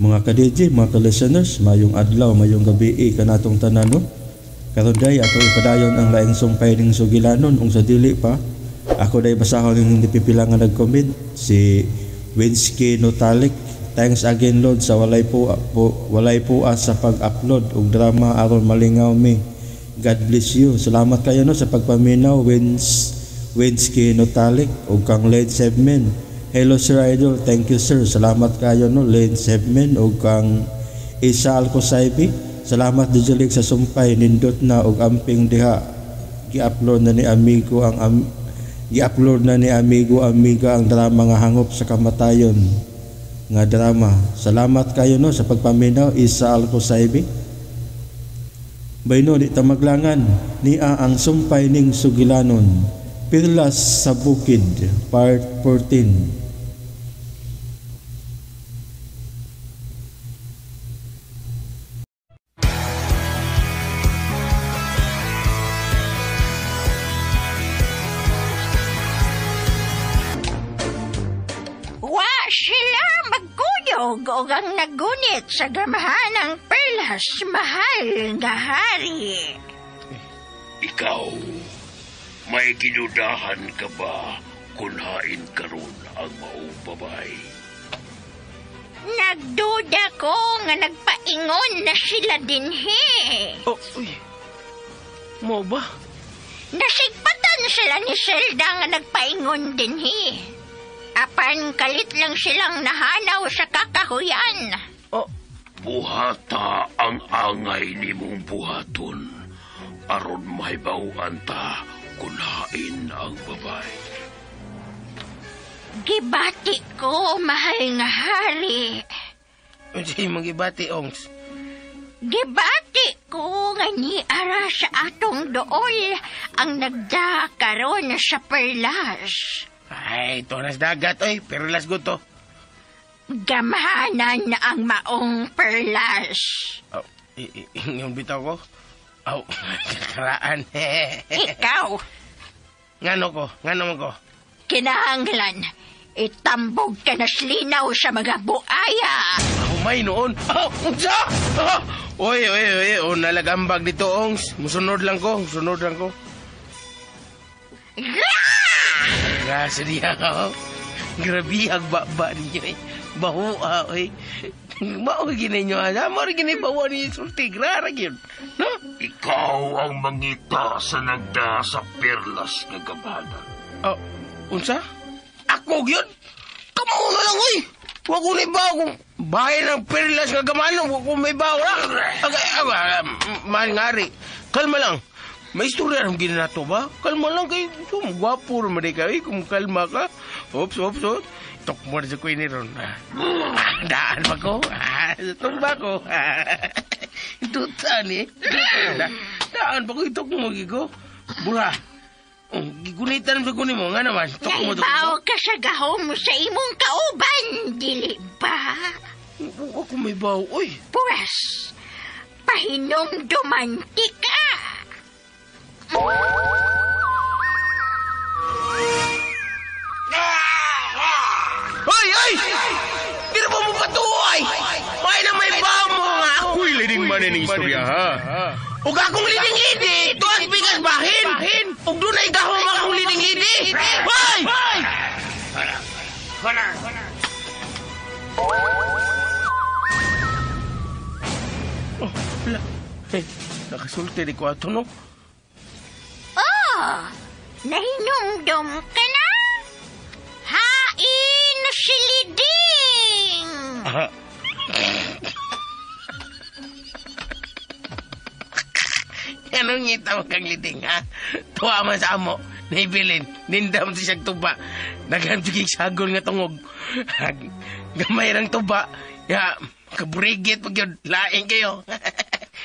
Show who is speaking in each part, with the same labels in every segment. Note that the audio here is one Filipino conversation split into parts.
Speaker 1: Mga ka-DJ, mga ka-listeners, mayong adlaw, mayong gabi kanatong tanan no. Karon day ato ipadayon ang laing sumpay ning sugilanon ung sa dili pa. Ako day basahon ning pipila nga nag-comment si Winsky Notalik. Thanks again Lord sa walay po sa pag-upload og drama aron malingaw mi. God bless you. Salamat kayo no sa pagpaminaw Winsky Notalik ug kang Led Sevmen. Hello Sir Idol, thank you sir. Salamat kayo no Led Sevmen ug kang Isa Alcosaibi. Salamat dijulik sa sumpay nindot na og amping diha. Gi-upload na ni amiga ang drama nga hangop sa kamatayon nga drama. Salamat kayo no sa pagpaminaw Isa Alcosaibi. Bayno di ta maglangan niya ang sumpay ning sugilanon. Pirlas sa Bukid Part 14.
Speaker 2: Og ang nagunit sa gamahan ng perlas, mahal na hari.
Speaker 3: Ikaw, may ginudahan ka ba kung hain karon ang maong babae?
Speaker 2: Nagduda ko nga nagpaingon na sila dinhi.
Speaker 4: Oh, uy. Mo ba?
Speaker 2: Nasigpatan sila ni Zelda nga nagpaingon dinhi. Apan kalit lang silang nahanaw sa kakahuyan.
Speaker 4: Oh.
Speaker 3: Buhata ang angay ni mong buhaton. Aron mahibawaan ta kung hain ang babae.
Speaker 2: Gibati ko, mahal nga hari.
Speaker 4: Unsay magibati, Ongs?
Speaker 2: Gibati ko nga niara sa atong dool ang nagdakaron sa perlas.
Speaker 4: Ay, ito nas dagat, oy. Pero las go to.
Speaker 2: Gamahanan na ang maong perlas.
Speaker 4: Oh, yung bitaw ko? Oh, kakaraan.
Speaker 2: Ikaw?
Speaker 4: Ngano mo ko?
Speaker 2: Kinahanglan, itambog ka na slinaw sa mga buaya.
Speaker 4: May noon. Unsa? Oy, nalagambag dito, Ongs. Musunod lang ko. Grasa niya ako. Grabe ang baba niyo eh. Bahua eh. Mao ginay nyo ha. Mao ginay bawa niyo sulti. Grara yun. No?
Speaker 3: Ikaw ang mangita sa nagda sa perlas nga gabanan.
Speaker 4: Oh, unsa? Ako yun? Kamo na lang oy. Huwag ko na ibaw kung bahay ng perlas nga gamanan. Huwag ko may bawa na. Mahal kalma lang. May istorya rin ginanato ba? Kalma lang kayo. Gwapo naman kayo. Kung kalma ka. Oops. Tok mo na sa kuya ni Ron. Daan ba ko? Tok ba ko? Tutan eh. Daan ba ko? Itok mo gigo. Bura. Gigunitan sa kunin mo. Nga naman. Tok mo.
Speaker 2: Naibaw ka sa gahom mo sa imong kauban. Dili ba?
Speaker 4: Ako may baw. Uy.
Speaker 2: Pues, pahinom dumanti ka. Ay!
Speaker 4: Di na mo katuoy! May na may baw mo nga ako'y leading man ng istorya, ha? Ug akong leading idi! Ito ang bigas bahin! Ug doon ay gahong akong leading idi! Hoy! Hala! Oh, wala. Hey, nakasulti di ko ato, no?
Speaker 2: Nahinumdum ka na? Hain si Liding!
Speaker 4: Anong ngita mo kang Liding, ha? Tuwa man sa amo, naibilin, nindam si siyang tuba. Naghamsigig sagol nga tungog. Gamay rang tuba, ya, kaburigit pag yun, laing kayo.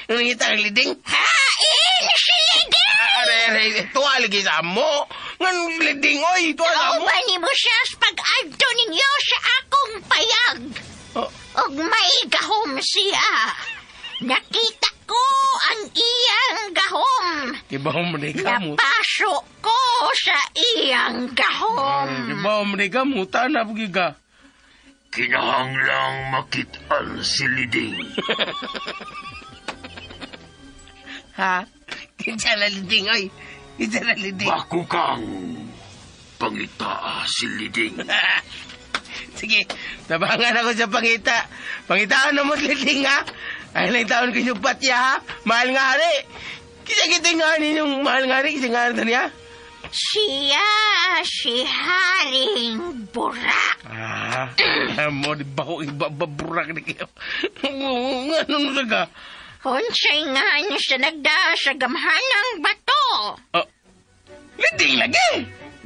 Speaker 4: Anong ngita kang Liding?
Speaker 2: Hain si Liding!
Speaker 4: Tuwa lagi sa amo. Ngan Liding, oy, tuwa sa amo.
Speaker 2: Kauban ni mo siya sa pag-adto ninyo sa akong payag. Og may gahom siya. Nakita ko ang iyang gahom.
Speaker 4: Ibaw mo na ikaw mo.
Speaker 2: Napaso ko sa iyang gahom.
Speaker 4: Ibaw mo na ikaw mo. Tanap ka.
Speaker 3: Kinahanglang makitaan si Liding.
Speaker 4: Ha? Kinsa na liding, oy. Kinsa na liding.
Speaker 3: Bako kang pangita si Liding.
Speaker 4: Sige, tabangan ako sa pangita. Pangitaan na mo liding, ha? Ay, lang taon ko yung patya, ha? Mahal nga, hari. Kita nga ninyong mahal nga, hari. Kita nga niya.
Speaker 2: Siya si Haring Burak.
Speaker 4: Mo di ba ko ibaburak na kayo? Ano na ka?
Speaker 2: Unsay nga niya sa nagda sa gamhanang bato.
Speaker 4: Liding lagi!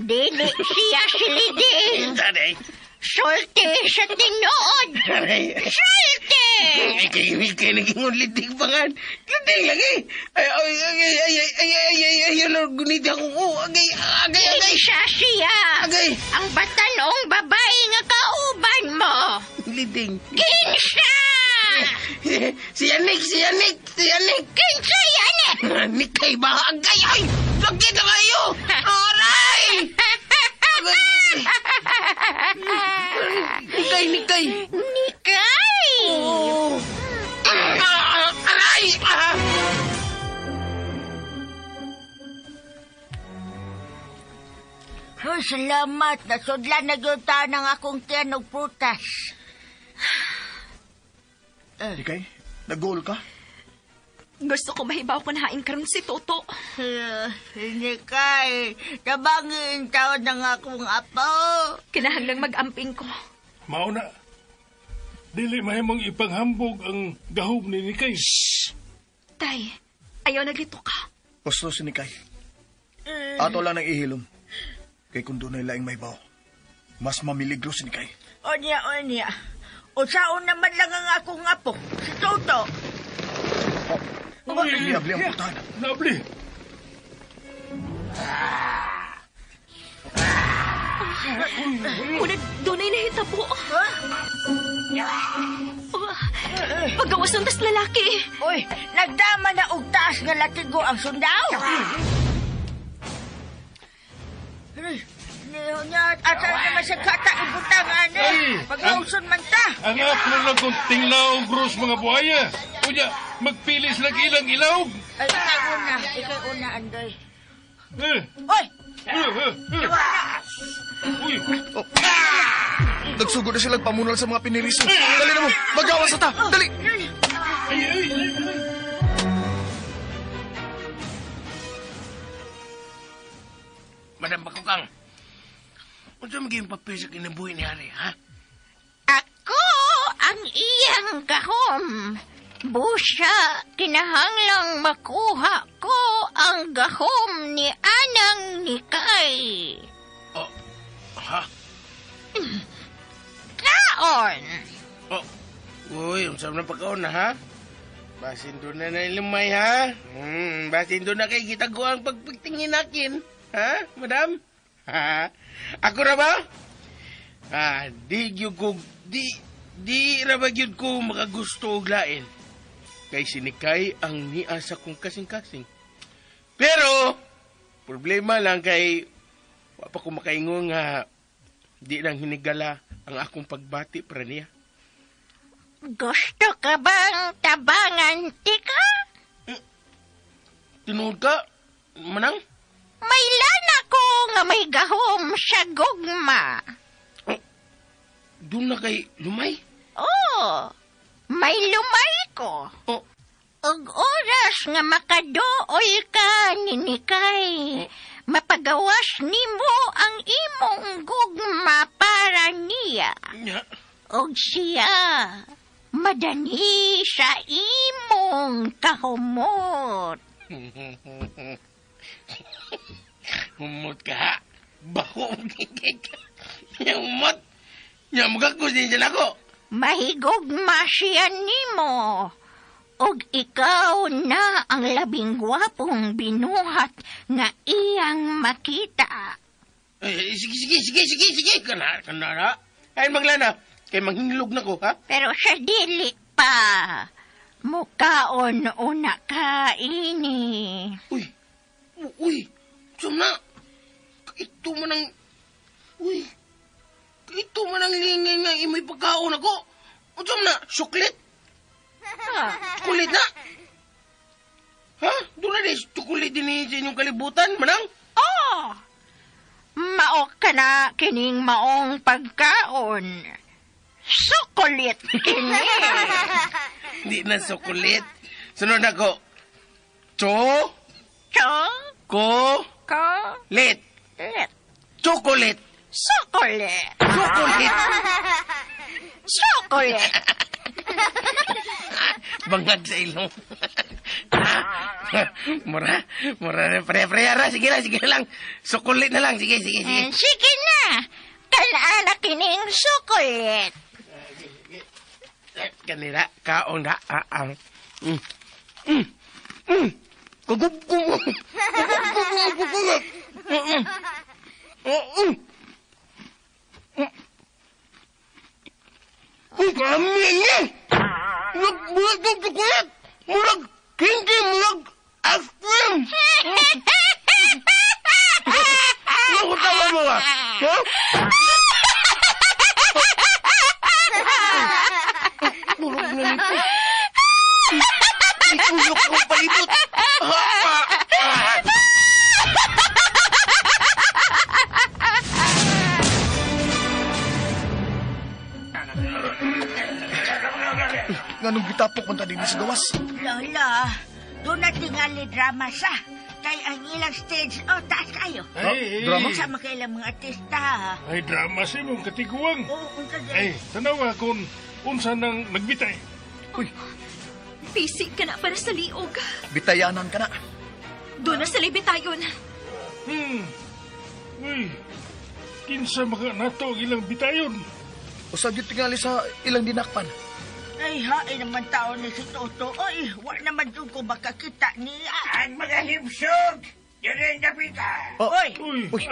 Speaker 2: Dili siya si Liding.
Speaker 4: Taday.
Speaker 2: Sulti sa tinuod.
Speaker 4: Taday.
Speaker 2: Sulti!
Speaker 4: Kaya naging liding pangan. Liding lagi! Ayun, gunit ako. Agay.
Speaker 2: Isa siya.
Speaker 4: Agay.
Speaker 2: Ang batanong babae nga kauban mo.
Speaker 4: Liding.
Speaker 2: Kinsa!
Speaker 4: Si Yanik.
Speaker 2: Kinsa Yanik?
Speaker 4: Nikay ba? Agay, ay! Lagi na kayo! Aray! Nikay!
Speaker 2: Nikay!
Speaker 4: Oh. Aray!
Speaker 2: Oh, salamat. Nasudlan na yung ng akong tiyan og prutas.
Speaker 5: Ikay, nag-goal ka?
Speaker 6: Gusto ko mahibaw ko na hain karon si Toto.
Speaker 2: Nikay, tabangin taon ng akong apo.
Speaker 6: Kinahanglang mag-amping ko.
Speaker 7: Mauna, dili mahimong ipanghambog ang gahom ni Nikay.
Speaker 6: Tay, ayaw naglito ka.
Speaker 5: Gusto si Nikay. Ato lang ng ihilom. Kay kung doon ay laing may baw, mas mamiligro si Nikay.
Speaker 2: Onya. Usaon naman lang ang akong apo, si Toto.
Speaker 5: Liabli ang putan.
Speaker 7: Nabli!
Speaker 6: Una, doon ay nahitabo. Paggawas ng tas lalaki.
Speaker 2: Uy, nagdama na og taas nga latigo ang sundaw. Asa naman sa kata ibutangan pag-auson man ta.
Speaker 7: Ang ako lang kung tinglaw gros mga buhaya. Kunya, magpilis lang ilang ilaw.
Speaker 2: Ay, ikaw una, Andoy.
Speaker 7: Eh,
Speaker 2: Uy!
Speaker 7: Uy!
Speaker 5: Nagsugod na silang pamunal sa mga piniriso. Dali na mo, magawa sa ta. Dali!
Speaker 7: Ay!
Speaker 4: Madam Bakukang, ano magiging papel sa kinabuhi ni Hari, ha?
Speaker 2: Ako ang iyang gahom. Busya, kinahanglang makuha ko ang gahom ni Anang Nikay.
Speaker 4: Ha?
Speaker 2: Kaon!
Speaker 4: Uy, ang sarap na pagkaon na, ha? Basin doon na lumay, ha? Basin doon na kay kita ko ang pagpagtingin akin. Ha, madam? Ha? Ako na ba? Di ra ba yun ko makagusto og lain. Kay sinikay ang niasa kong kasing-kasing. Pero, problema lang kay wa pa ko makaingon nga di lang hinigala ang akong pagbati para niya.
Speaker 2: Gusto ka bang tabangan, tika?
Speaker 4: Tinuod ka? Manang?
Speaker 2: May lana ko nga may gahom sa gugma.
Speaker 4: Doon na kay Lumay?
Speaker 2: Oh, may lumay ko.
Speaker 4: Oh,
Speaker 2: Og oras nga makaduol ka ni Nikay, mapagawas nimo ang imong gugma para niya.
Speaker 4: nya.
Speaker 2: Og siya, madani sa imong kahumot.
Speaker 4: Humot ka, ha? Bako, gigig. Humot. Nyamugak ko din dyan ako.
Speaker 2: Mahigugma siya nimo. Og ikaw na ang labing gwapong binuhat nga iyang makita.
Speaker 4: Sige. Kana na. Ay, maglana. Kay manghinglog na ko, ha?
Speaker 2: Pero sa dili pa. Mukaon una ka ini.
Speaker 4: Uy. Sum na. Ito man ang... Uy. ito man ang lingay nga imoy pagkaon ako. Unsa man na, suklit? Kulit na? Ha? Doon na chocolate din sa inyong kalibutan, manang?
Speaker 2: Oh! Mao ka na kining maong pagkaon. Sukulit kini.
Speaker 4: Di na sukulit. Sunod ako. Cho?
Speaker 2: Cho?
Speaker 4: Ko?
Speaker 2: Ko?
Speaker 4: Lit.
Speaker 2: Lit.
Speaker 4: Chocolate.
Speaker 2: Sukulit.
Speaker 4: Chocolate.
Speaker 2: Sukulit.
Speaker 4: Bangag sa ilong. Mura na pre-pre. Sige lang. Sukulit na lang. Sige.
Speaker 2: Sige na. Kanana kining sukulit.
Speaker 4: Kanila, kaon na. Kagub. Ang kami niya! Nagbulat ng chocolate! Murag candy, murag ice cream! Ano tawa mo ba? Ha? Murag na nito. Itulok akong palibot.
Speaker 5: Nganong gitapok man tadi sa gawas?
Speaker 8: Lola, doon na tingali drama sa. Kay ang ilang stage, taas kayo.
Speaker 7: Ay,
Speaker 5: drama?
Speaker 8: Sama kayo lang mga artista.
Speaker 7: Ay, drama si mong katiguang.
Speaker 8: Unsa
Speaker 7: Ay, tanawa kung unsa nang nagbitay.
Speaker 5: Uy,
Speaker 6: Pisig ka na para sa liog.
Speaker 5: bitayanan ka na.
Speaker 6: Doon na sa libitayon.
Speaker 7: Uy, kinsa maka nato ang ilang bitayon.
Speaker 5: Usab yung tingali sa ilang dinakpan.
Speaker 8: Ay, hain naman tao ni si Toto. Ay, wala naman doon ko makakita niya.
Speaker 3: Ang mga himsog! Yun ang napita!
Speaker 5: Oh,
Speaker 8: Oy!
Speaker 7: Uy,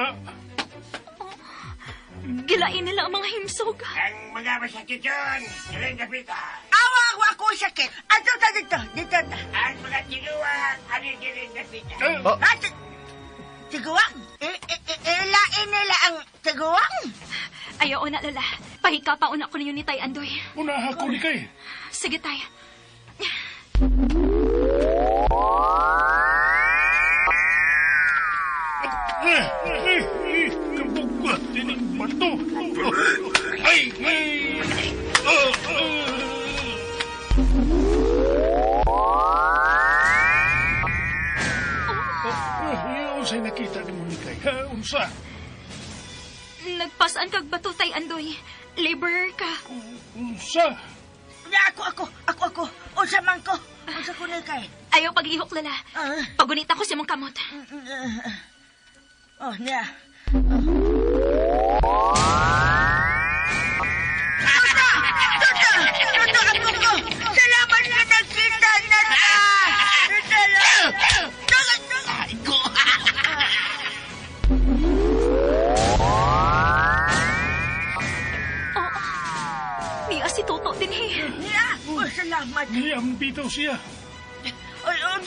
Speaker 6: Gilain nila ang mga himsog.
Speaker 3: Ang mga masakit yun! Yun ang napita!
Speaker 8: Awag ako sakit. Ato ta dito. Dito ta.
Speaker 3: Ang mga tinuwang! Ano yun ang napita?
Speaker 5: oh,
Speaker 8: Tiguang? Ilain nila ang tiguang?
Speaker 6: Ayaw na, Lola. Pahika pa una ko ninyo ni Tay Andoy.
Speaker 7: unaha ko ni kay.
Speaker 6: Sige, Tay.
Speaker 7: Kabugat tining bato. Ay! Unsay nakita ni mo ni kay? Ha, unsa?
Speaker 6: Nagpasaan kag bato, Tay Andoy. Laborer ka.
Speaker 7: Unsa?
Speaker 8: Ako. Unsa man ko. Unsa ko ni kay.
Speaker 6: Ayaw pag-ihok, Lola. Pagunita ko si mong kamot.
Speaker 8: Oh, niya. Toto, ako ko. Salamat na nagkita na ta.
Speaker 6: Niya si Toto din,
Speaker 8: Niya, salamat.
Speaker 7: Niyam bitaw siya.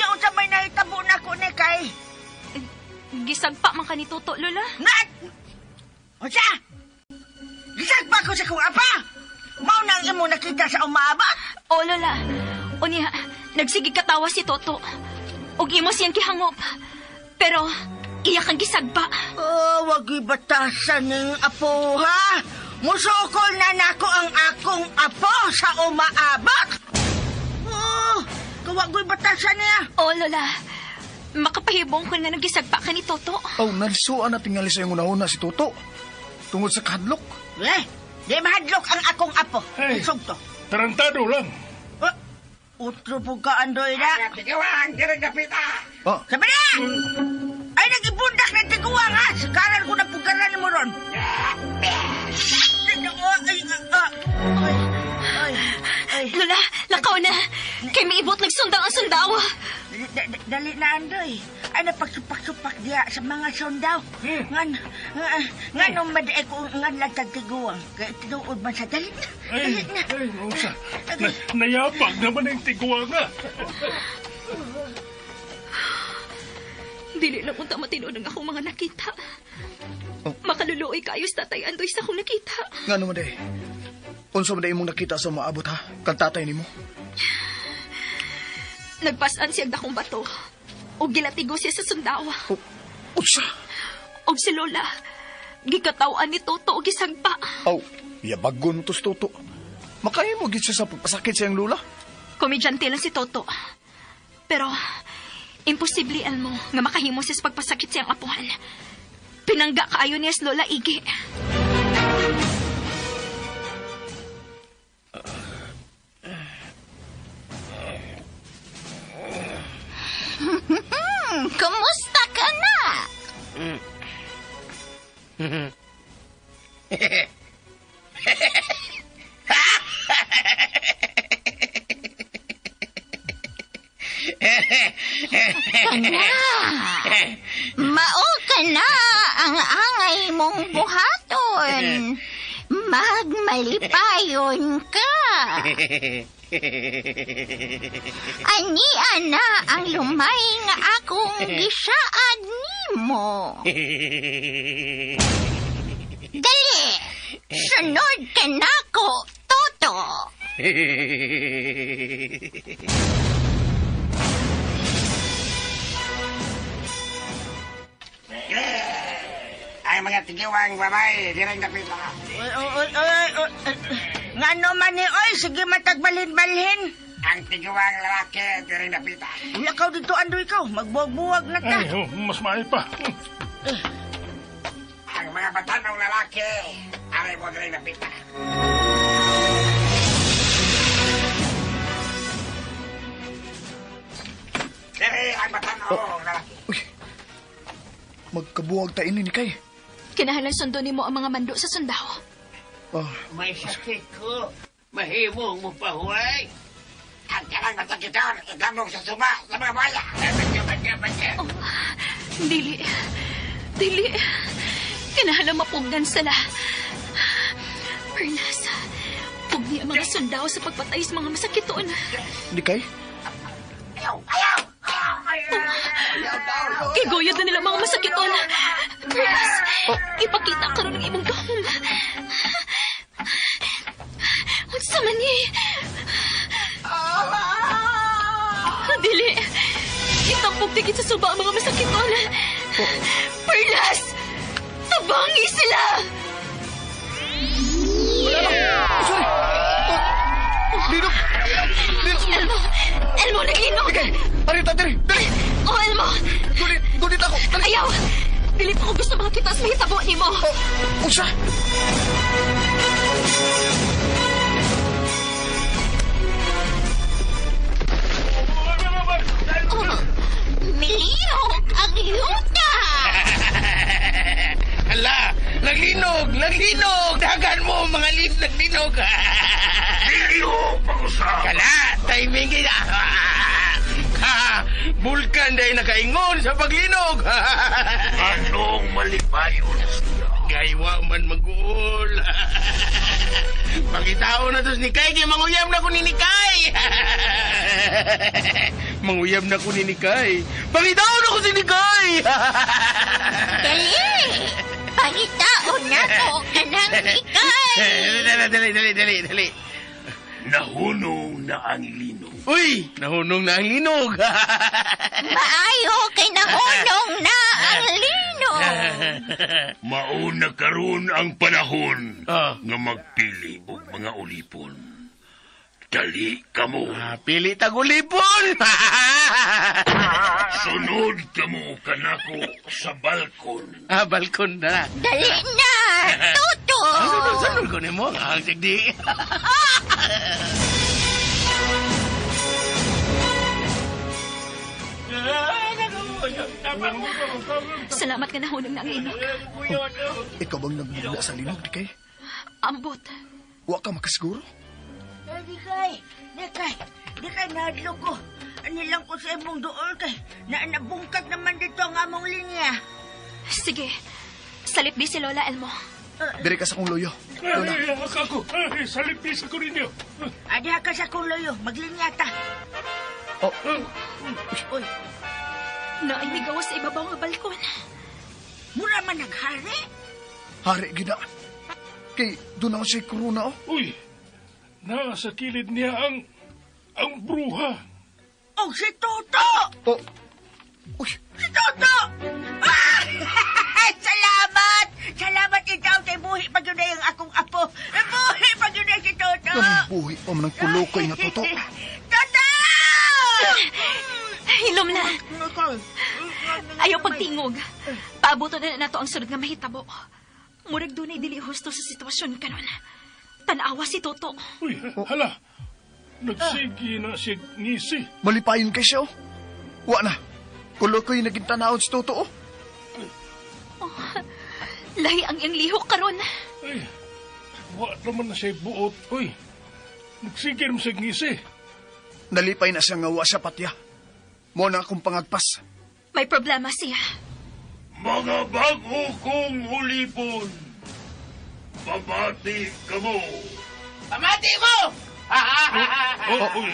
Speaker 8: Unsa may nahitabo na ko ni kay.
Speaker 6: Gisagpa man ka ni Toto, Lola.
Speaker 8: Nat! Unsa? Gisag pa ko sa kong apa? Mao nang imo nakita sa umaabot?
Speaker 6: O, Lola. O niya, nagsigig katawa si Toto. Og imo siyang kihangop. Pero, iyak ang gisagpa.
Speaker 8: Oh, wag ibatasan ng apo, ha? Musukol na nako ang akong apo sa umaabot. Oh, kawagoy batasan niya.
Speaker 6: O, Lola. Makapahibong ko nga nagisagpa ka ni Toto.
Speaker 5: oh, nalisuan na tingali sa iyong unahuna si Toto. Tungod sa kadlok.
Speaker 8: Di mahadlok ang akong apo.
Speaker 7: Hey.
Speaker 8: Isog to.
Speaker 7: Tarantado lang.
Speaker 8: Utro po ka, Andoy na.
Speaker 3: Tinuwang! Yun ang napita!
Speaker 5: Oh,
Speaker 8: Sabi na! Ay, nag-ibundak na tiguang, ha? Sakaran ko na pugaran mo ron. Ay.
Speaker 6: Lola, lakaw na. Kay may ibot nagsundang ang sundawa.
Speaker 8: Dali na, Andoy. Ay, napagsupak-supak diya sa mga sundaw. Nga nung madaig ko nga nagtagtiguang. Kaya tinuod man sa dali na.
Speaker 7: Ay, unsa? Nayabag naman ang tiguwa nga.
Speaker 6: Dili lang unta matinood ang akong mga nakita. Maka nakaluluoy kayo sa tatay Andoy sa akong nakita.
Speaker 5: Nga naman day. Unsa man day imong nakita sa maabot ha? Kang tatay nimo.
Speaker 6: Nagpasan siya dakong bato. O gilatigo siya sa sundawa.
Speaker 5: Unsa?
Speaker 6: O si Lola, gikatawan ni Toto o gisagpa.
Speaker 5: Aw, yabagon mo to si Toto. Makaya mo gid siya sa pagpasakit sa iyang lula.
Speaker 6: Komedyante lang si Toto. Pero, imposible mo nga makahimo siya sa pagpasakit siyang apuhan. Pinangga kaayo niya sa Lola Igi.
Speaker 2: Kumusta ka na? Mao ka na ang angay mong buhaton. Magmalipayon ka. Ani ana ang lumay nga akong gisaad nimo. Dali, sunod ka nako, Toto.
Speaker 4: Ay mga tigiwang babae, direng napita.
Speaker 8: Nga naman ni oy, sige matagbalhin-balhin.
Speaker 4: Ang tigiwang lalaki, direng napita.
Speaker 8: Lakaw dito, Andoy, ikaw. Magbuwag-buwag na ka.
Speaker 7: Ay, mas maay pa.
Speaker 4: Ang mga batanong lalaki, aray mo direng napita. Diri ang batanong lalaki.
Speaker 5: Uy, magkabuwag ta ini ni kay.
Speaker 6: Kinahanglan sundo nimo ang mga mando sa sundao.
Speaker 4: May sakit ko. Mahimong mo pa, huway. Ang kalang masakitan, itamog sa suma, sa mga baya. Badya.
Speaker 6: Oh, dili. Kinahanglan mapugdan sila. Pernas, pugni ang mga sundao sa pagpatay sa mga masakiton.
Speaker 5: Ni kay?
Speaker 4: Ayaw!
Speaker 6: Kiguyod na nila mga masakiton. Pernas, ipakita ka rin ng imong gahom. Unsa man ni? Dili. Itapog tigit sa suba ang mga masakiton. Perlas, tabangi sila!
Speaker 5: Linok!
Speaker 6: Elmo, naglinog!
Speaker 5: Ni kay! Arita, diri!
Speaker 6: Oh, Elmo!
Speaker 5: Dunit ako! Dali!
Speaker 6: Ayaw! Dili pa ko gusto makita sa mahitabo ni mo.
Speaker 5: Unsa?
Speaker 2: Milihok ang yuta.
Speaker 4: Hala! Naglinog! Dagan mo, mga lip, naglinog!
Speaker 3: Nilihok pa ko sa...
Speaker 4: Kala, timing kita! Bulkan dahil nakaingon sa paglinog!
Speaker 3: Anong malipayon siya?
Speaker 4: Gaywa man mag-uol! Pagitao na tos ni Kay, kaya manguyam na ko ni Nikay! Manguyam na ko ni Nikay! Pagitao na ko si Nikay!
Speaker 2: Dali! Pangitaon na ko ka ng ikay.
Speaker 4: Dali!
Speaker 3: Nahunong na ang linog.
Speaker 4: Uy! Nahunong na ang linog!
Speaker 2: Maayo kay nahunong na ang lino.
Speaker 3: Mauna karon ang panahon
Speaker 4: Ah.
Speaker 3: nga magpili og mga ulipon. Dali kamo.
Speaker 4: Pili tagulipon!
Speaker 3: Sunod kamo kanako sa balkon.
Speaker 4: Balkon na.
Speaker 2: Dali na, Toto.
Speaker 4: Sunod ko ni mo. Ang sigdi.
Speaker 6: Salamat ka nahunong na ang linog.
Speaker 5: Ikaw bang nagbula sa linog, ni kay?
Speaker 6: Ambot.
Speaker 5: Wa ka makasiguro?
Speaker 8: Di kay, nadlo ko. Anilang ko sa imong dool kay. Nabungkag naman dito ang among linya.
Speaker 6: Sige. Salip di si Lola Elmo.
Speaker 5: Diri ka sa kong loyo. Lola.
Speaker 7: Ay, ako. Ay, salipis ako ninyo.
Speaker 8: Adiha ka sa kuloyo, maglinya ta. Uy,
Speaker 6: Nainigawas sa ibabaw nga balkon.
Speaker 8: mura man naghari?
Speaker 5: Hari gina. Kay doon ako si Corona, oh.
Speaker 7: Uy, nasa kilid niya ang bruha.
Speaker 8: Oh, si Toto!
Speaker 5: Oh. Uy,
Speaker 8: Si Toto! Ah! Salamat! Salamat ikaw kay buhi pag yun na yung akong apo. Buhi pag yun na si Toto!
Speaker 5: ganang buhi pa man ang kulokoy nga toto.
Speaker 8: Toto!
Speaker 6: Hilom na. Ayaw pagtingog. Paabuto na nato ang sunod nga mahitabo. Murag dunay dili husto sa sitwasyon karon. Tanawa si Toto.
Speaker 7: Uy, hala. Nagsigi na si ngisi.
Speaker 5: Malipayon kay siya, oh. Wa na. Kulokoy naging tanawon si Toto, oh.
Speaker 6: Lahi ang iyang lihok karon.
Speaker 7: Ay, wa naman na siya buot. Uy, nagsigi naman si ngisi.
Speaker 5: Nalipay na siya nga wa sa patya. Mo na akong pangagpas.
Speaker 6: May problema siya.
Speaker 3: Mga bago kong ulipon, pamati ka mo.
Speaker 4: Pamati mo!
Speaker 7: Uy,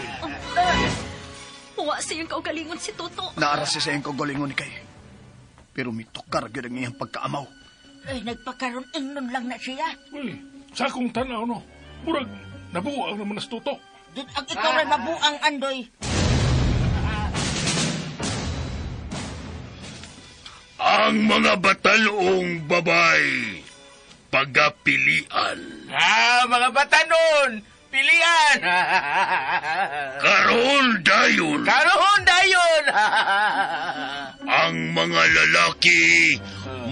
Speaker 6: Huwa sa iyong kaugalingon si Toto.
Speaker 5: Naaras siya sa iyong kagalingon ni kay. Pero mitokar gyud ang iyang pagkaamaw.
Speaker 8: Ay, nagpakaroon ingnon lang na siya.
Speaker 7: uy, sa akong tanaw, no? Murag, nabuang naman na si Toto.
Speaker 8: Dun ang ikaw rin mabuang andoy.
Speaker 3: Ang mga batalong babay, pagapilian.
Speaker 4: Mga batanon! Pilian!
Speaker 3: Karon dayon,
Speaker 4: Karoon dayon!
Speaker 3: ang mga lalaki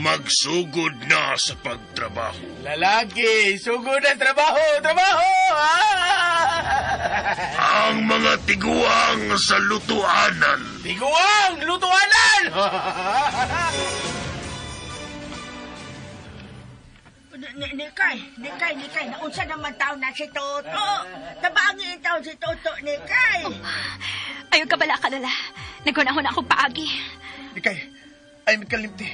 Speaker 3: magsugod na sa pagtrabaho.
Speaker 4: Lalaki, sugod ang trabaho! Trabaho!
Speaker 3: Ang mga tiguang sa lutuanan,
Speaker 4: Tiguang! Lutuanan!
Speaker 8: Nikay, naunsa naman tao na si Toto. Tabangin tao si Toto, Nikay.
Speaker 6: Ayaw ka bala kalala. Nagunahon akong paagi.
Speaker 5: Ikay, ay mikalimti.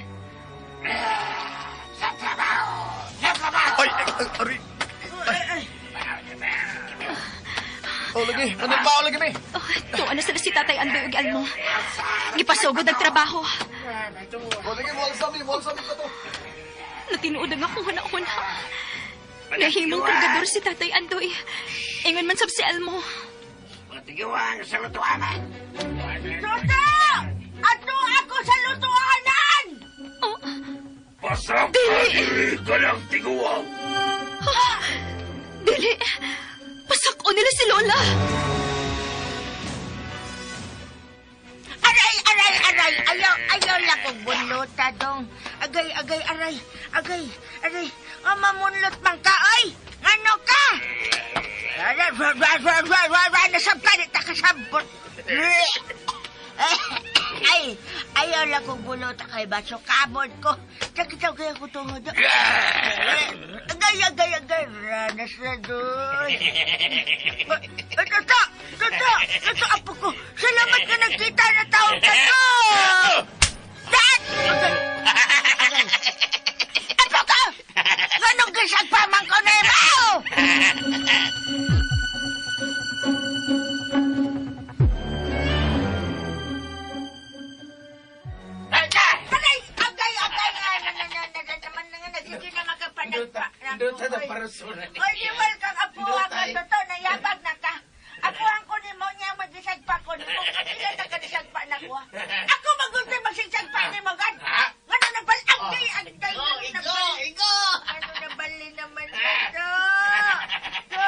Speaker 2: Sa trabaho!
Speaker 5: Ay, ari. Oh, lagi. Managbaw lagi, may.
Speaker 6: Oh, tuwa na sila si Tatay Andoy ug Almo. Gipasugod ang trabaho.
Speaker 5: Oh, lagi. Wala sa amin ka to.
Speaker 6: Natinuod ang akong huna-huna. Nahimong kargador si Tatay Andoy. Ingon man sab si Almo.
Speaker 3: matiguang sa lutuanan.
Speaker 8: Toto! Ato ako sa lutuanan!
Speaker 6: Oh,
Speaker 3: Pasok ka diri ka ng tiguang.
Speaker 6: dili. Pasako nila si Lola.
Speaker 8: Aray! Ayaw lang kong bunlota dong. Agay. Mamunlot man ka, ay! Ano ka? Nasabta, di takasabot. Ay, ayaw lang kong bunlota kay baso kabod ko. Sakitaw kaya ko tungod. Agay, ranas na doon. Toto, apo ko. Salamat ka nagkita na taon ka to. Dad! Apo ko! Ganong gisag pa man ko na mo! Oy, di mal kang apuha ka, Toto, nayabag na ka. Apuhan ko ni mo niya, magisag pa ko ni mo. Sila na kanisag pa na ko. Ako magunti magsisag pa ni mo, gan. Ano na bal? Agday. Igo! Ano na bali naman ito? To,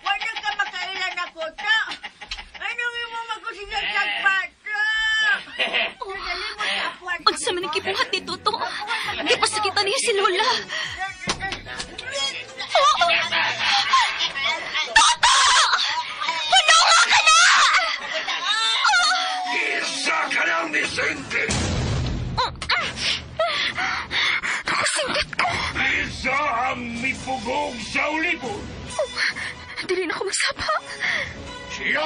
Speaker 8: wala ka makailan ako, to. Anong imo magusisag pa, to? Dali mo sa apuhan ko.
Speaker 6: Unsa man ang kibuhat ni Toto? Di pa sakita niya si Lola. Toto! Pununga ka na!
Speaker 3: Isa ka ng misingkit.
Speaker 6: Nakasingkit ko.
Speaker 3: Isa ang mipugong sa ulipon.
Speaker 6: Dili na ko magsapa.
Speaker 3: Siya!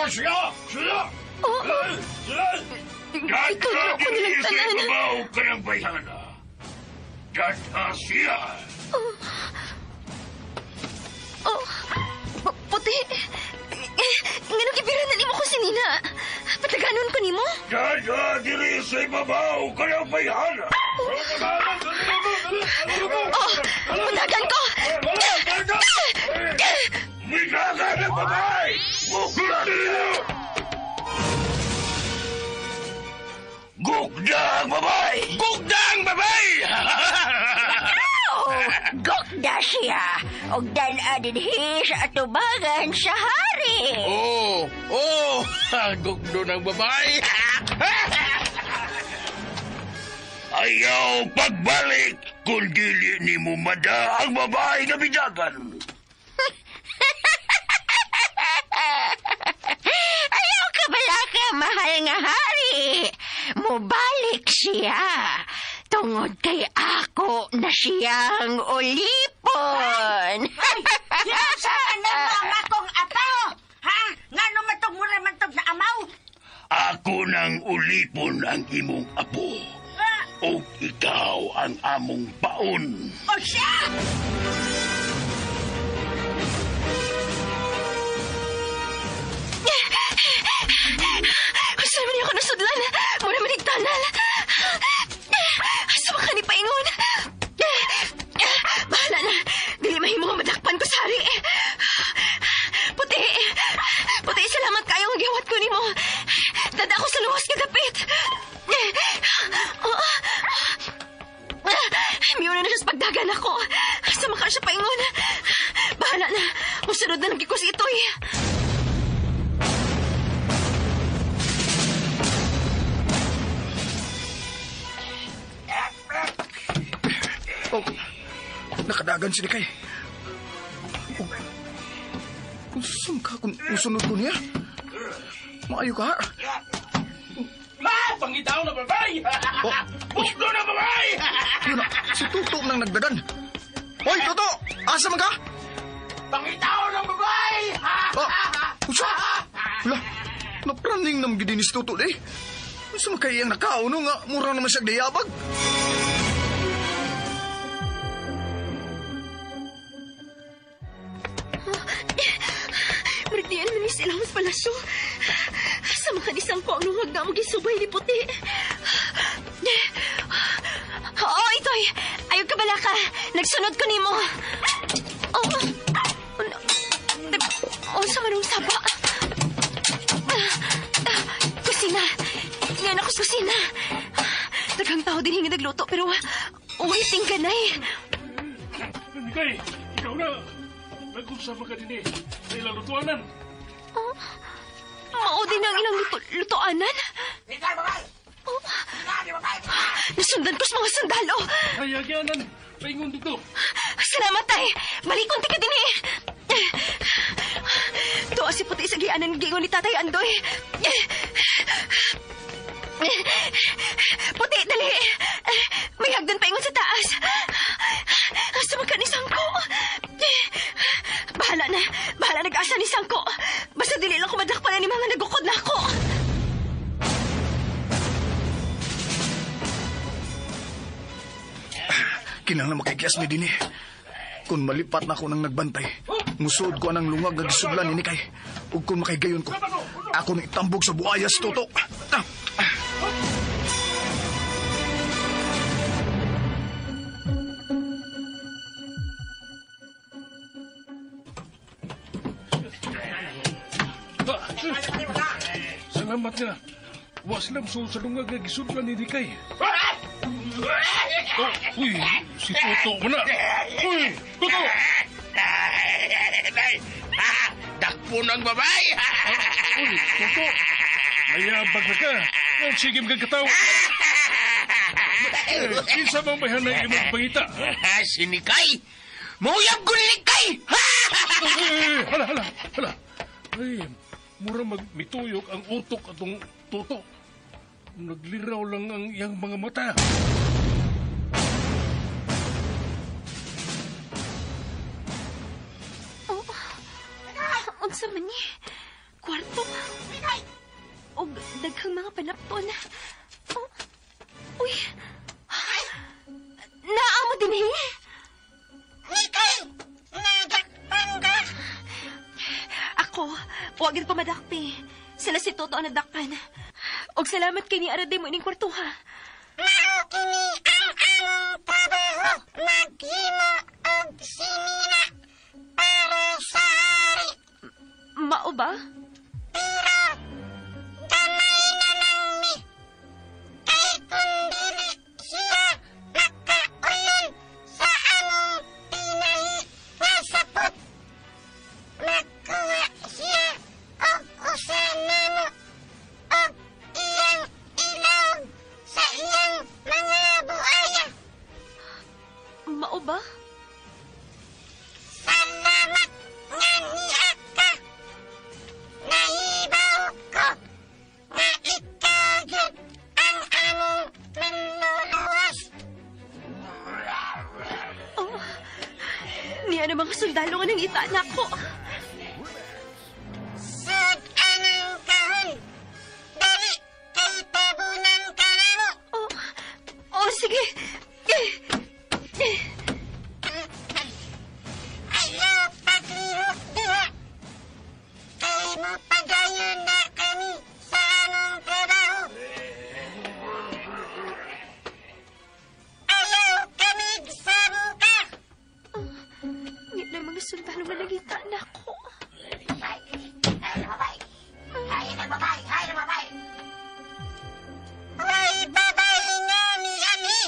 Speaker 6: Ituliro ko nilang tanan.
Speaker 3: Ibabaw ka ng bayana. Data siya.
Speaker 6: Oh, puti. Nganong ibiranan nimo ko si Nina? Pataganon ko nimo?
Speaker 3: Dada diri sa ibabaw ka ng bayana.
Speaker 6: Oh, putagan ko!
Speaker 3: Migaga ng babae! Gugda niyo! Gugda ang babae!
Speaker 4: Gugda ang babae!
Speaker 2: Gokda siya. Og dan dinhi sa atubangan sa hari.
Speaker 4: Gugdo ng babae.
Speaker 3: Ayaw pagbalik kung dili ni mo mada ang babae nga bidagan.
Speaker 2: Ayaw ka bala ka, mahal nga hari. Mubalik siya. Tungod kay ako na siyang ulipon.
Speaker 8: Saan na mga akong apo? Ha? Nga naman muraman na amaw?
Speaker 3: Ako nang ulipon ang imong apo. O ikaw ang among paon.
Speaker 8: O siya!
Speaker 6: Saan man ako nasudlan? Muna manigtanan. Asa ka ni paingon? Bahala na. Dili mahimo nga madakpan ko sa hari. Puti. Puti, salamat kayo nga giwat ko nimo. Dada ako sa luwas kagapit. Miuna na siya sa pagdagan ako. Asa maka siya paingon. Bahala na. Musunod na nagkikos ito'y.
Speaker 5: Nakadagan si Nikay. Kung saan ka, kung sunod ko niya? Maayo ka, ha?
Speaker 4: Pangitaw na babae! Gugdo na babae!
Speaker 5: Yun na, si Tuto nang nagdagan. Hoy, Tuto! Asa man ka?
Speaker 4: Pangitaw ng babae!
Speaker 5: Usa? Wala, napraning nam gidi ni si Tuto, eh. Usa man kaya ang nakauno nga, mura naman siya dayabag.
Speaker 6: Mardiyan man ni silang mas palasyo. Sa mga nisang ko ang lungag na magisubay ni puti. Oo, itoy. Ayaw ka bala ka. Nagsunod ko ni mo. Sa manong saba. Kusina. Ngayon ako sa kusina. Daghang tao din hingi nagluto pero waiting ka na eh.
Speaker 7: Nikay, ikaw na. Nag-usama ka din eh. Sa ilang lutuanan.
Speaker 6: Maudin ang ilang lutoanan?
Speaker 4: Nikay, babae!
Speaker 6: Nasundan ko sa mga sundalo.
Speaker 7: Hayagyanan. Paingon dito.
Speaker 6: Salamat, tay. Balikon ti ka din eh. Doa si puti sa gianan ng gingon ni Tatay Andoy. Puti, dali. May hagdan paingon sa taas. Asa magkanisang ko. Bahala na. Bahala nag-asa ni Sangko. Basta dili lang kumadakpan ni mga nagukod na ako.
Speaker 5: Kinahanglan makikiyas ni Dini. Kung malipat na ako nang nagbantay, musod ko anang lungag na gisudlan ni Nikay. Ug kung makaigayon ko, ako nang itambog sa buayas, Toto.
Speaker 7: Salamat nga. Was lang sa lungag na gisudlan ni Nikay. Uy, si Toto mo na. Uy, Toto!
Speaker 4: Dakpo ng babae!
Speaker 7: Uy, Toto! Mayabag na ka. Sige mga katawa. Kinsa bang bahanay imong pangita?
Speaker 4: Si Nikay! Muyab ko ni Nikay!
Speaker 7: Hala. Ay, mura magmituyok ang utok atong Toto. Nagliraw lang ang iyang mga mata.
Speaker 6: Unsa man ni? Kwarto? O daghang mga panapton. Uy! Naamo din eh! Ako, huwag pa madakpi. Sila si Toto ang nadakpan. Og salamat kay ni Arade mo ining kwarto ha.
Speaker 2: Mao kini ang among trabaho. Maghimo og simina para sa hari.
Speaker 6: Mao ba?
Speaker 2: Pero, gamay na lang mi. Kay kung dili siya makauyon sa among pinahi nga sapot, magkuha siya og usa namo og iyang ilawag sa iyang mga buhaya.
Speaker 6: Mao ba?
Speaker 2: Salamat nga niya ka. Nahibaw ko na ikaw yun ang among manluluwas.
Speaker 6: Oh, niya na mga sundalo nga nangita na ako.
Speaker 2: Sud anang kahon. Dali kay tabunan ka namo.
Speaker 6: Oh, sige.
Speaker 2: Ayaw paglihok diha. Kay mapadayon na kami sa among trabaho. Ayaw kami sa buka.
Speaker 6: Niya na mga sundalo nga nangita na ako.
Speaker 2: Way babay nga ni Ani.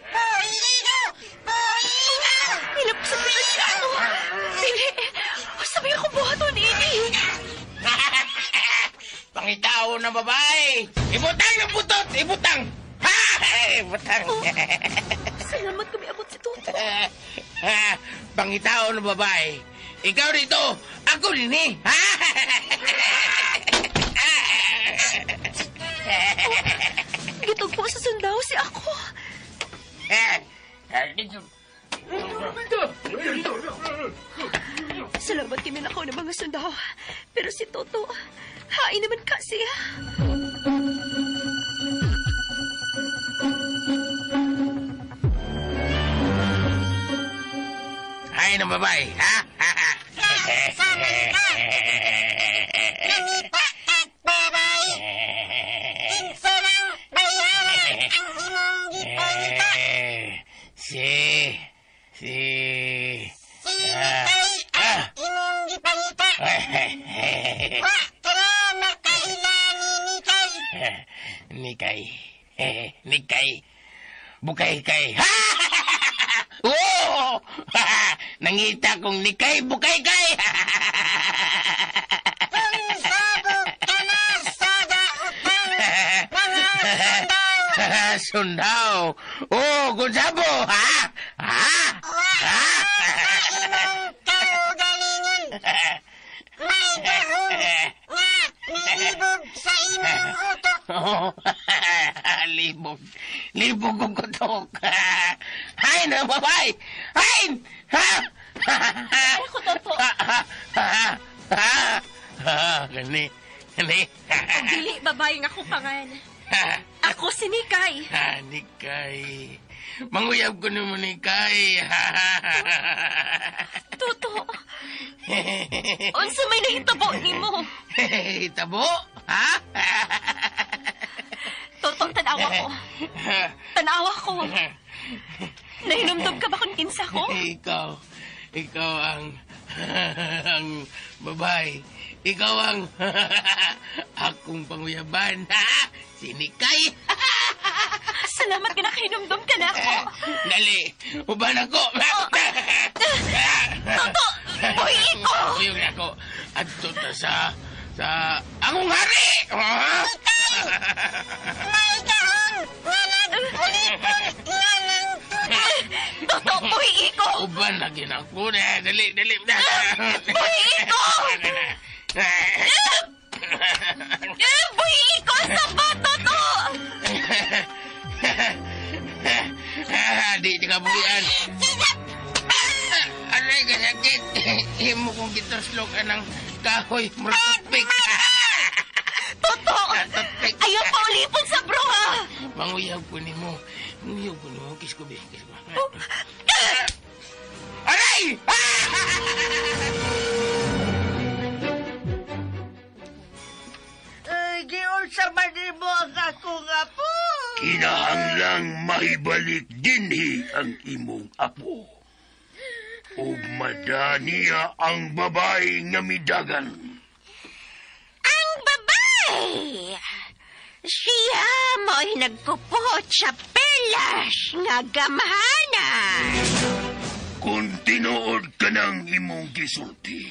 Speaker 2: Puhino! Puhino!
Speaker 6: Hilap sa pilas ako. Dili. Sabi ako buhaton, ini.
Speaker 4: Pangitao na babae! Ibutang na putot! Ibutang! Ha! Ibutang!
Speaker 6: Salamat kami abot si Toto.
Speaker 4: Pangitao na babae! Ikaw dito! Ako din eh! Ha!
Speaker 6: Gitog po sa sundao si ako. Salamat kami na ako ng mga sundao. Pero si Toto, hain naman ka siya.
Speaker 4: Ay na babae! Ha!
Speaker 2: Namipa at babay. Kinsa lang bayaran ang imong gipaita.
Speaker 4: Si...
Speaker 2: Sinitay ang imong gipaita. Wa ka na makailani ni Kay.
Speaker 4: Nikay. Bukay-kay. Ha! Oo! Nangita kong nikay, bukay-kay.
Speaker 2: Kung sabog ka na sa dautan, mga sundao.
Speaker 4: Sundaw. Oh, Gonzabo, ha? Ha?
Speaker 2: Wa ka sa imong kaugalingon. May gahom nga nilibog sa imong utok.
Speaker 4: Oh, libog kong kutok. Hay na, babay! Hay! Ha?
Speaker 6: Ako, Toto.
Speaker 4: Gani.
Speaker 6: Ang dili, babae nga akong pangan. Ako si Nikay.
Speaker 4: Nikay. Manguyab ko naman, Nikay.
Speaker 6: Toto. Unsa may nahitabo nimo?
Speaker 4: Hitabo? Ha?
Speaker 6: Toto, tanawa ko. Tanawa ko. Nahinumdum ka ba kung kinsa ko?
Speaker 4: Ikaw ang babae. Ikaw ang akong panguyaban. Si Nikay.
Speaker 6: Salamat ka nakahinumdum ka na ako.
Speaker 4: Dali, uban ako.
Speaker 6: Toto, buhi ko.
Speaker 4: Uyog ako. Adto ta sa akong hari.
Speaker 2: May gahom nga nag-ulipon nga ng tunay.
Speaker 6: Toto, buhi ko.
Speaker 4: Uban lagi na ako. Dali.
Speaker 6: Buhi ko. Buhi ko sa bato to.
Speaker 4: Di ka bulian. Aray ka sakit. Himo kong gitoslog ng kahoy. Murtupik.
Speaker 6: Toto, ayaw pa ulipon sa bro ha.
Speaker 4: Manguyab ko ni mo. Kiss ko, be. Aray!
Speaker 8: Giol sa may
Speaker 3: kinahanglang mahibalik dinhi ang imong apo. Ug madaniya ang babae nga midagan.
Speaker 2: Ang babae! Siya mo'y nagkupot sa pelas nga gamhanan.
Speaker 3: Kung tinuod ka ng imong gisulti,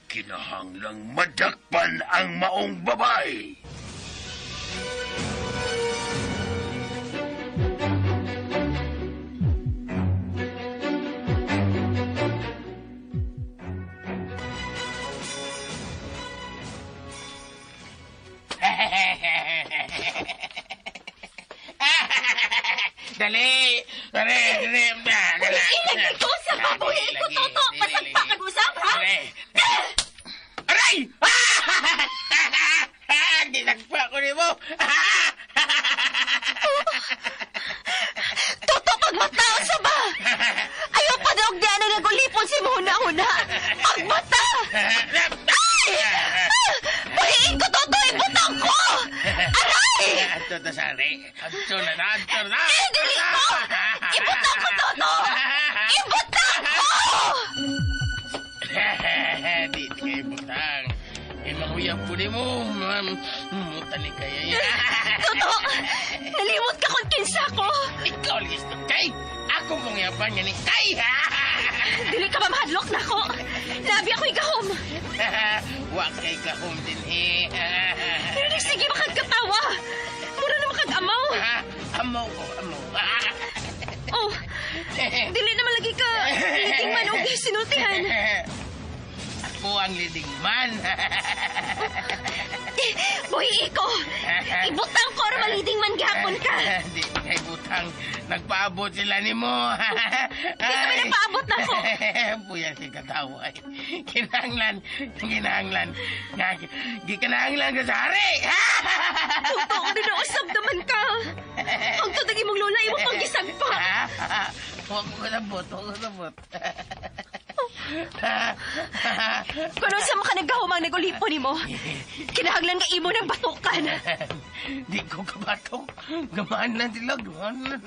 Speaker 3: kinahanglang madakpan ang maong babae.
Speaker 4: Dali!
Speaker 6: Ilagay ko sa babuhin ko, Toto! Pasagpakan mo sa ha?
Speaker 4: Aray! Dinagpa ko ni mo!
Speaker 6: Toto, pagmatao sa ba? Ayaw pa daw di na nagulipon si Muna-una. Pagmata! Buhiin ko, Toto! Ibutang ko! Aray!
Speaker 4: Adto na, Sari. Adto na.
Speaker 6: Dili ko! Ibutang ko, Toto! Ibutang ko!
Speaker 4: Di kayo butang. Mahuyang po ni mo. Mutani kaya yan.
Speaker 6: Toto! Nalimot ka kung kinsa ko!
Speaker 4: Ikaw, listo kay. Ako mong yaban yan ni kay.
Speaker 6: Dili ka ba mahadlok na ko? Labi ako'y gahom!
Speaker 4: Wag kay kahom din
Speaker 6: Pero sige makagkatawa! Mura na makag-amaw!
Speaker 4: Amaw ko.
Speaker 6: Oh, dili naman lagi ka liting man o sinultihan.
Speaker 4: Ako ang leading man.
Speaker 6: Buhi ko! Ibutang ko or maliding man gapon ka!
Speaker 4: Di kay butang. Nagpaabot sila ni mo.
Speaker 6: Di kami nagpaabot na ko!
Speaker 4: Buya si kataway. Kinahanglan. Gikinahanglan ka sa hari.
Speaker 6: Totoo din na usab naman ka! Ang tutagi mong lola, imo pang gisagpa!
Speaker 4: Huwag ko nabot.
Speaker 6: Kung sa mga nagahumang nagulipon ni mo, kinahanglan nga imo ng batukan!
Speaker 4: Di ko kabatok. Gamanan sila. Gamanan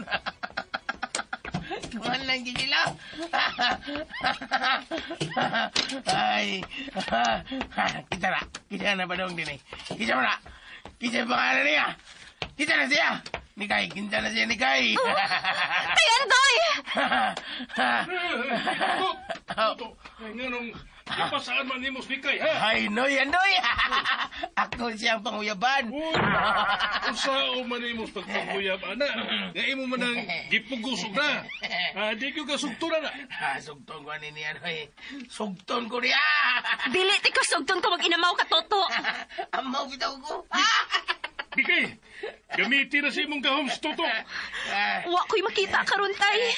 Speaker 4: sila. Ay. Kita na ba dong din eh? Kita mo na. Kita pa nga na niya. Kita na siya. Nikay, kinta na siya, Nikay.
Speaker 6: Tayandoy!
Speaker 7: Toto, nganong ipasaan man nimos ni Kay, ha?
Speaker 4: Ay, Noy. Ako siyang panguyaban.
Speaker 7: Usa o man nimos pagpaguyab, ana. Nga imo man ang gipugusog na. Di ko ka sugturan na.
Speaker 4: Sugton ko ni niya, Noy. Sugton ko niya.
Speaker 6: Dili, ti ko sugton ko mag-inamaw ka, Toto.
Speaker 4: Amaw bitaw ko.
Speaker 7: Di kay, gamitin na si imong gahom sa Toto.
Speaker 6: Wa ko'y makita karon tay.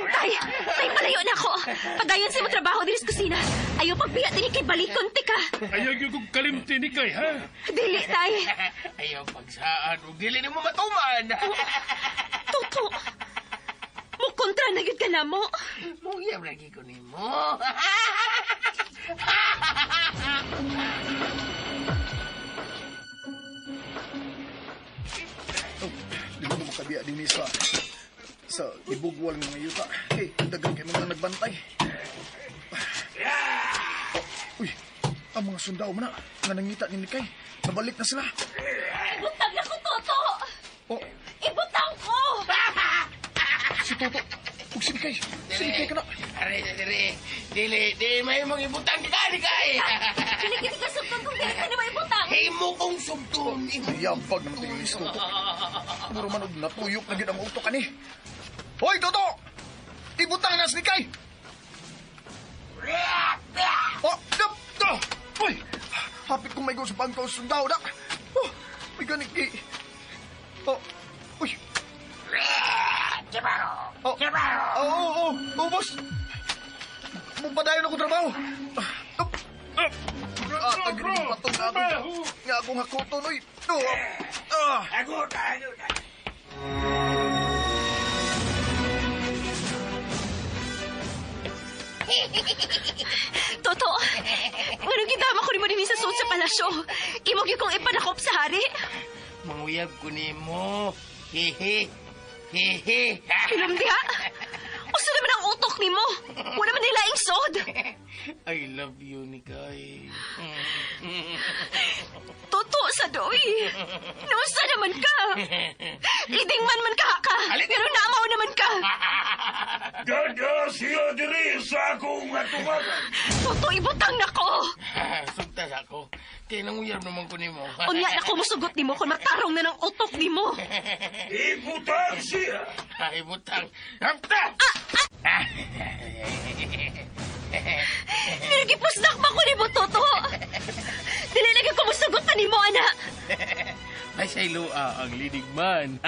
Speaker 6: Tay, palayo na ako. Padayon sa mo trabaho din sa kusina. Ayaw pagbiya din kay balikon, tika.
Speaker 7: Ayaw yung kong kalimti ni Kay, ha?
Speaker 6: Dili, tay.
Speaker 4: Ayaw pagsaan. Huwag dili ni mo matuman.
Speaker 6: Toto, mo kontra na yun ka na mo.
Speaker 4: Muyam lagi ko ni mo.
Speaker 5: Di mo makabiya din sa ibugwal ng mga yuta. Dagang kayo mga nagbantay. Uy, ang mga sundao mo na, nga nangita ni Nikay. Nabalik na sila.
Speaker 6: Ibutang na ko, Toto.
Speaker 5: Oh,
Speaker 6: Ibutang ko.
Speaker 5: si Toto. Huwag si Nikay. Si Nikay ka na.
Speaker 4: Dili, may mong ibutang ka, Nikay.
Speaker 6: Kinikita ka sugtong kung dili ka na maibutang.
Speaker 4: Hey mo kong sugton.
Speaker 5: Mayabag naman tingin si Toto. Puro man og natuyok na gid ang utok ani. Hoy, Toto! Ibutang na si Nikay! Oh, dap! Uy! Hapit kong may go sa bangkaw sundao na. Oh, may ganik ki. Oh, uy! Oh, boss! Mupadayon ako trabaho. Taginig patong nga akong hakuton, uy.
Speaker 3: Agot.
Speaker 6: Toto, anong gitama ko ni mo din sa suot sa palasyo? Imog yung kong ipanakop sa hari?
Speaker 4: Manguyab ko ni mo. Hehe. Hehe.
Speaker 6: Hilom diha. Usa naman ang utok nimo. Wala man nila sod.
Speaker 4: I love you, Nikay.
Speaker 6: Totoo sa doy. Nausa naman ka. Lidingman man ka. Pero namaw naman ka.
Speaker 3: Dada siya diri sa akong atumagan.
Speaker 6: Totoo ibutang nako.
Speaker 4: Sugtas ako. Kaya nanguyab naman ko ni mo.
Speaker 6: Unya na ko musugot nimo kung matarong na ng utok nimo.
Speaker 3: Ibutang siya.
Speaker 4: Ibutang. Hamta!
Speaker 6: Pero gipusdak ba ko nimo, Toto? Dili lagi ko musugot na nimo, ana.
Speaker 4: Ay, sa'y lua ang lidigman.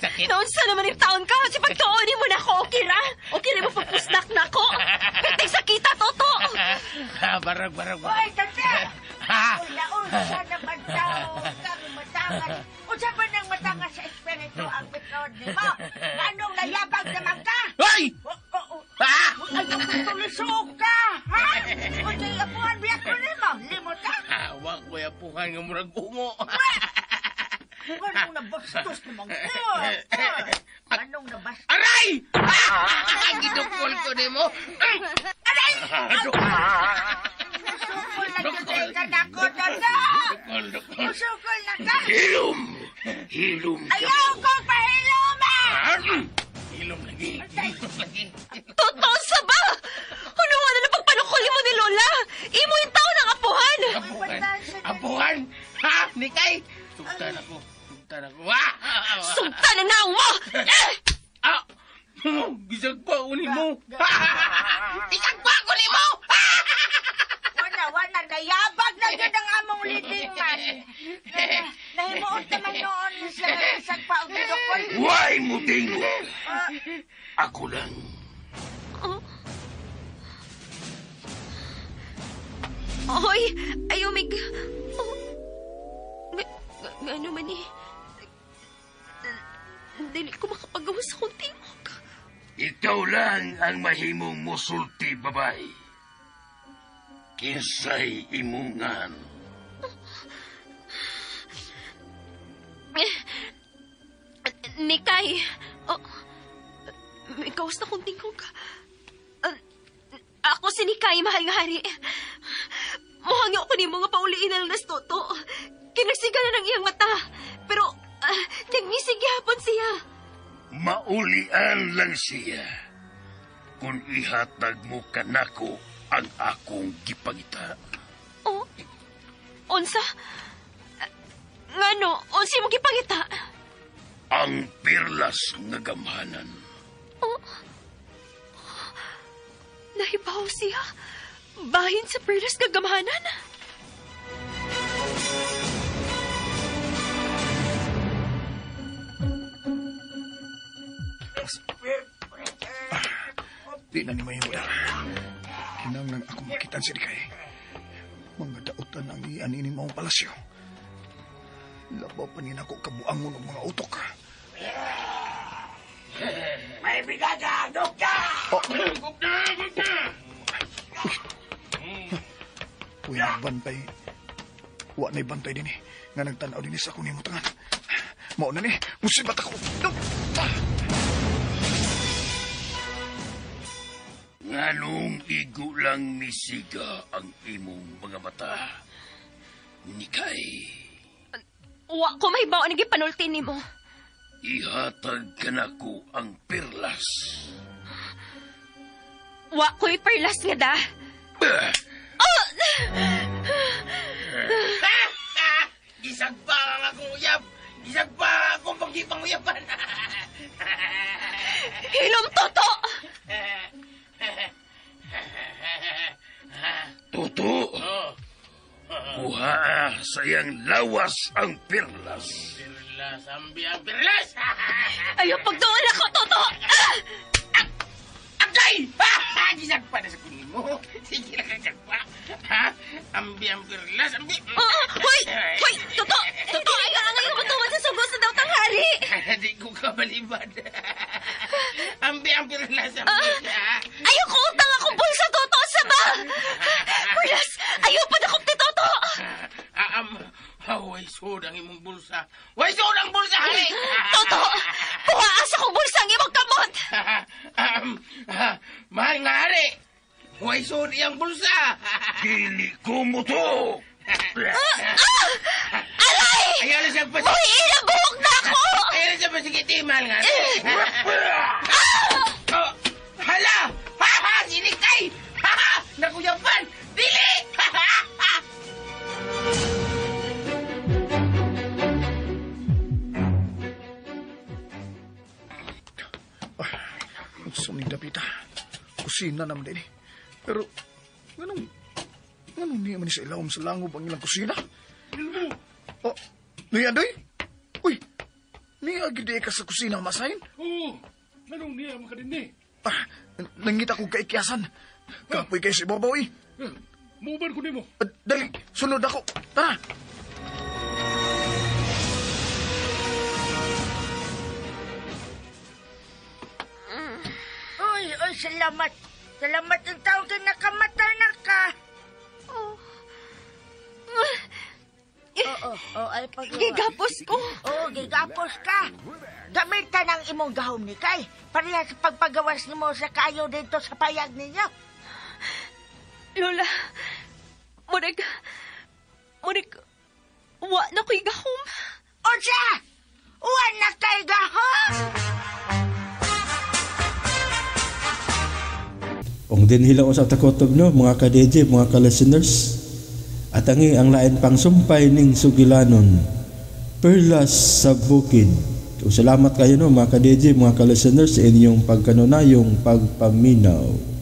Speaker 4: Sakit.
Speaker 6: Naunsa naman yung taon ka? Si pagtuonin mo na ako, okay ra? Okay rin mo pagpusdak na ako. Pitay sakita, Toto.
Speaker 4: Barag.
Speaker 8: Hoy, tata! Unsa naman tao kang matangas. Unsa ba nang matangas sa espiritu ang bitod ni mo? Anong nayabag naman ka?
Speaker 4: Ay!
Speaker 8: Anong tulisog ka? Ha? Unsa apuhan biyak ko ni mo? Limot ka?
Speaker 4: Wa ko yapuhan nga murag ungo.
Speaker 8: Anong nabastos naman ko? Anong nabastos?
Speaker 4: Aray! Gidukol ko ni mo.
Speaker 8: Aray!
Speaker 4: Dukol.
Speaker 8: Sukol na yun ka na ko, tata!
Speaker 4: Dukol.
Speaker 8: Sukol na ka!
Speaker 3: Hilom.
Speaker 8: Ayaw ko pahiluman!
Speaker 4: Hilom lagi.
Speaker 6: Totoo sa ba? Ano nga na pagpanukuli mo ni Lola? Imo yung tao ng apuhan.
Speaker 4: Apuhan? Ha? Nikay? Sugtan ako.
Speaker 6: Sugtan ang naong mo!
Speaker 4: Bisag pa unin mo. Bisag pa unin mo!
Speaker 8: Wala, nayabag na yun ang among leading man. Nahimuot naman noon sa isang paugdukol.
Speaker 3: Why mo tingo? Ako lang.
Speaker 6: Hoy, ayaw mig... Ano man eh... Dili ko makapagawa sa kuntimog.
Speaker 3: Ikaw lang ang mahimong musulti, babae. Kinsay imungan.
Speaker 6: Nikay, may kawas na kuntingog. Ako si Nikay, mahal nga hari. Muhangyo ko ni mga pauliin na lang nas Toto. Kinagsiga na ng iyang mata. Pero, nagmisig yapon siya.
Speaker 3: Maulian lang siya. Kung ihatag mo kanako ang akong gipangita.
Speaker 6: Oh? Unsa? Ngano, unsi mo gipangita?
Speaker 3: Ang perlas nga gamhanan.
Speaker 6: Oh? Nahibaw siya? Bahin sa perlas gagamahanan?
Speaker 5: Di na ni Mayuda. Kinanglan ako makitan si Nikay. Mga dautan ang ianinin mong palasyo. Labaw pa nin ako kabuangon ng mga utok.
Speaker 3: May bigada, dokta!
Speaker 5: Uy, nagbantay. Wa na'y bantay din eh. Nga nagtanaw din sa akong nimutangan. Mao na ni, musibat ako.
Speaker 3: Nganong igo lang misiga ang imong mga mata. Nikay,
Speaker 6: Wa ko may baon nagi panulti nimo.
Speaker 3: ihatag kanako ang perlas.
Speaker 6: Wa ko'y perlas nga da.
Speaker 4: Isag pa ang akong uyab. Isag pa akong pagkipanguyapan.
Speaker 6: Hilom Toto!
Speaker 3: Toto, kuha sayang lawas ang perlas.
Speaker 4: Perlas, ambi ang perlas.
Speaker 6: Ayaw pagdoon ako, Toto!
Speaker 4: Agay! Gisag pa na sa kunin mo. Sige lang kagag pa. Ambi ang perlas, ambi.
Speaker 6: Hoy! Hoy! Toto! Toto! Ayaw matuman sa sugo sa daw tanghali!
Speaker 4: Di ko ka malibad. Ambi ang perlas, ambi.
Speaker 6: Ayaw ko utang akong bulsa, Toto! Sa ba? Perlas! Ayaw pa na kong ti Toto!
Speaker 4: Way suod ang bulsa, hari!
Speaker 6: Toto! Kuha asa kong bulsang imong kamot!
Speaker 4: Mahal nga, hari! Way suod iyang bulsa!
Speaker 3: Dili ko mo to!
Speaker 6: Alay!
Speaker 4: Ayaw na siyang pasik...
Speaker 6: Uy, inabuhok na ako!
Speaker 4: Ayaw na siyang pasikiti, mahal nga, hari! Oh, hala! Ha-ha! Sinikay! Ha-ha! Nakuyapan! Dili!
Speaker 5: Suming dapita. Kusina naman din. Pero, ganun niya man sa ilawom sa langob ang ilang kusina? Oh, niya doy? Uy, niya gede ka sa kusina masahin?
Speaker 7: Oo, anong niya makadindi?
Speaker 5: Nangita ko kaikyasan. Kapoy kayo si Babaw eh.
Speaker 7: Muban ko nimo.
Speaker 5: Dali, sunod ako. Tara.
Speaker 8: Uy, salamat. Salamat ang tawag na nakamata na ka. Oo, ay pagawa.
Speaker 6: Gigapos ko.
Speaker 8: Oo, gigapos ka. Gamitan ang imong gahom ni Kay. Pareha sa pagpagawas ni mo sa kayo dito sa payag ninyo.
Speaker 6: Lola, murig, wa na ko'y gahom.
Speaker 8: O siya! Uwan na kay gahom!
Speaker 1: Ong din hilaw sa takotob no, mga ka-DJ, mga ka-listeners. At ang lain pang sumpay ning sugilanon. Perlas sa bukid. O salamat kayo no, mga ka-DJ, mga ka-listeners, sa inyong pagkanunayong pagpaminaw.